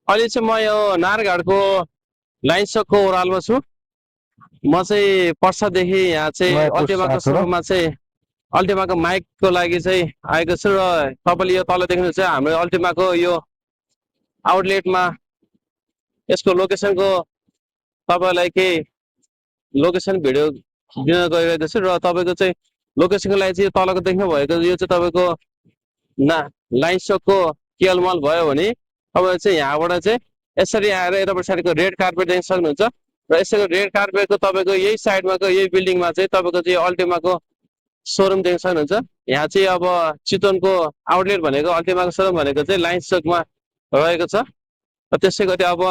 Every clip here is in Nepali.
अहिले चाहिँ म यो नारघाटको लाइन सकको ओह्रालमा छु। म चाहिँ पर्सादेखि यहाँ चाहिँ नयाँ पोस्ट अल्टिमाको आएको छ र सोरुममा चाहिँ अल्टिमाको माइकको लागि चाहिँ आएको छु र तपाईँले यो तल देख्नुहुन्छ हाम्रो अल्टिमाको यो आउटलेटमा यसको लोकेसनको तपाईँलाई केही लोकेसन भिडियो दिन गइरहेको छु र तपाईँको चाहिँ लोकेसनको लागि चाहिँ तलको देख्नु भएको यो चाहिँ तपाईँको ना लाइन सकको केएल मल भयो भने तपाईँ चाहिँ यहाँबाट चाहिँ यसरी आएर यता पछाडिको रेड कार्पेट देख्न सक्नुहुन्छ र यसरी रेड कार्पेटको तपाईँको यही साइडमाको यही बिल्डिङमा चाहिँ तपाईँको चाहिँ अल्टिमाको सोरुम देख्न सक्नुहुन्छ। यहाँ चाहिँ अब चितवनको आउटलेट भनेको अल्टिमाको सोरुम भनेको चाहिँ लाइन चोकमा रहेको छ र त्यसै गरी अब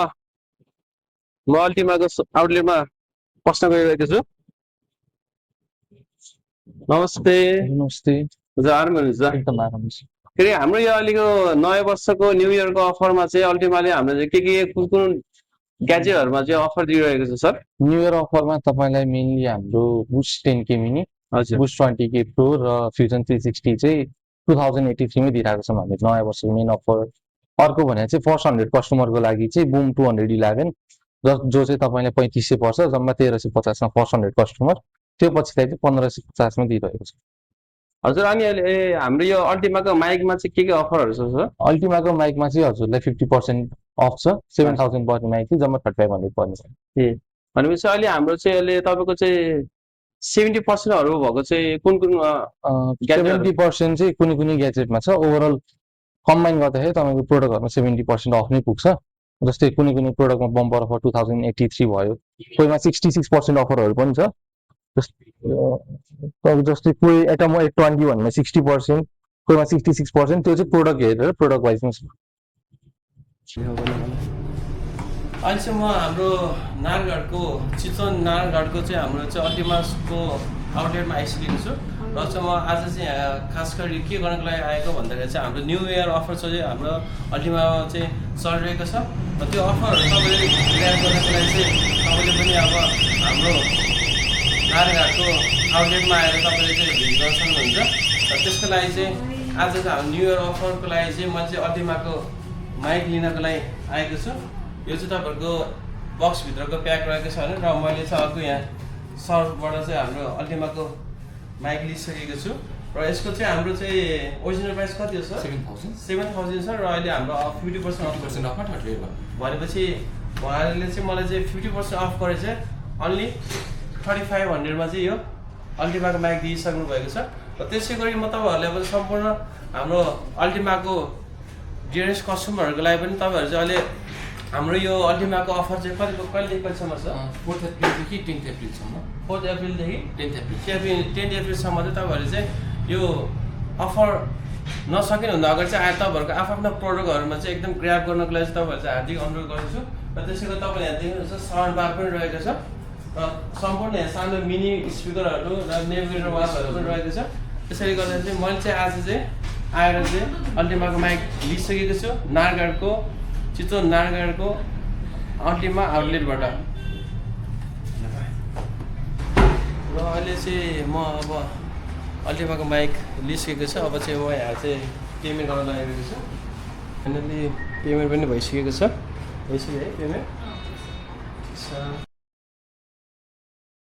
म अल्टिमाको आउटलेटमा पस्न गइरहेको छु। नमस्ते। नमस्ते। हजुर आराम हुनुहुन्छ? एकदम आराम छ। फेरि हाम्रो यो अहिलेको नयाँ वर्षको न्यू इयरको अफरमा चाहिँ अल्टिमाले हाम्रो चाहिँ के कुन कुन ग्याजेटहरूमा चाहिँ अफर दिइरहेको छ सर? न्यू इयर अफरमा तपाईँलाई मेनली हाम्रो बुस्ट 10K मिनी, हजुर बुस्ट 20K प्रो र फ्युजन 360 चाहिँ 2083 मै दिइरहेको छौँ हामीले नयाँ वर्षको मेन अफर। अर्को भने चाहिँ फर्स्ट 100 कस्टमरको लागि चाहिँ बुम 211 जो चाहिँ तपाईँलाई 3500 पर्छ, जम्मा 1350 मा फर्स्ट 100 कस्टमर। त्यो पछिलाई चाहिँ 1550 मा दिइरहेको छ। हजुर अनि अहिले हाम्रो यो अल्टिमाको माइकमा चाहिँ के अफरहरू छ सर? अल्टिमाको माइकमा चाहिँ हजुरलाई 50% अफ छ। 7000 पर्ने माइक चाहिँ जम्मा 3500 पर्ने छ। ए भनेपछि अहिले हाम्रो चाहिँ अहिले तपाईँको चाहिँ 70%हरू भएको चाहिँ कुन कुन 70% चाहिँ कुनै कुनै ग्याजेटमा छ। ओभरअल कम्बाइन गर्दाखेरि तपाईँको प्रोडक्टहरूमा 70% अफ नै पुग्छ। जस्तै कुनै कुनै प्रोडक्टमा बम्पर अफर 2083 भयो, कोहीमा 66% अफरहरू पनि छ। जस्तै कोही एटम 820 भन्ने 60%, कोहीमा 66%, त्यो चाहिँ प्रोडक्ट हेरेर प्रोडक्ट वाइजमा छ। अहिलेसम्म हाम्रो नारघाटको चितवन नारघाटको चाहिँ हाम्रो चाहिँ अल्टिमासको आउटलेटमा आइसकेको छु र चाहिँ म आज चाहिँ खास गरी के गर्नको लागि आएको भन्दाखेरि चाहिँ हाम्रो न्यू इयर अफर चाहिँ हाम्रो अल्टिमामा चाहिँ चलिरहेको छ र त्यो अफरहरू तपाईँले ग्राब गर्नको लागि चाहिँ तपाईँले पनि अब हाम्रो नारघाटको आउटलेटमा आएर तपाईँले चाहिँ भिजिट गर्न सक्नुहुन्छ र त्यसको लागि चाहिँ आज चाहिँ हाम्रो न्यू इयर अफरको लागि चाहिँ म चाहिँ अल्टिमाको माइक लिनको लागि आएको छु। यो चाहिँ तपाईँहरूको बक्सभित्रको प्याक रहेको छ भने र मैले चाहिँ अर्को यहाँ सर्फबाट चाहिँ हाम्रो अल्टिमाको माइक लिइसकेको छु र यसको चाहिँ हाम्रो चाहिँ ओरिजिनल प्राइस कति हो सर? 7000 छ र अहिले हाम्रो 50% अफ भनेपछि उहाँहरूले चाहिँ मलाई चाहिँ 50% अफ गरेर चाहिँ अन्ली 3500 मा चाहिँ यो अल्टिमाको माइक दिइसक्नु भएको छ र त्यसै गरी म तपाईँहरूलाई अब सम्पूर्ण हाम्रो अल्टिमाको डियरेस्ट कस्टमरहरूको लागि पनि तपाईँहरू चाहिँ अहिले हाम्रो यो अल्टिमाको अफर चाहिँ कहिलेदेखि कहिलेसम्म छ? 4 अप्रिलदेखि 10 अप्रिलसम्म। 4 अप्रिलदेखि 10 अप्रिल 10 अप्रिलसम्म चाहिँ तपाईँहरूले चाहिँ यो अफर नसकिनुभन्दा अगाडि चाहिँ आएर तपाईँहरूको आफ्नो प्रोडक्टहरूमा चाहिँ एकदम ग्राब गर्नको लागि चाहिँ तपाईँहरू चाहिँ हार्दिक अनुरोध गर्छु र त्यसै गरी तपाईँले यहाँ देख्नुहुन्छ साउन्ड बार पनि रहेको छ र सम्पूर्ण यहाँ सानो मिनी स्पिकरहरू र नेभिगेटर वाचहरू पनि रहेको छ। त्यसैले गर्दा चाहिँ मैले चाहिँ आज चाहिँ आएर चाहिँ अल्टिमाको माइक लिइसकेको छु नारघाटको चितवन नारघाटको अल्टिमा आउटलेटबाट र अहिले चाहिँ म अब अल्टिमाको माइक लिइसकेको छु। अब चाहिँ म यहाँ चाहिँ पेमेन्ट गर्न लागेको छु। फाइनली पेमेन्ट पनि भइसकेको छ। भइसक्यो है पेमेन्ट?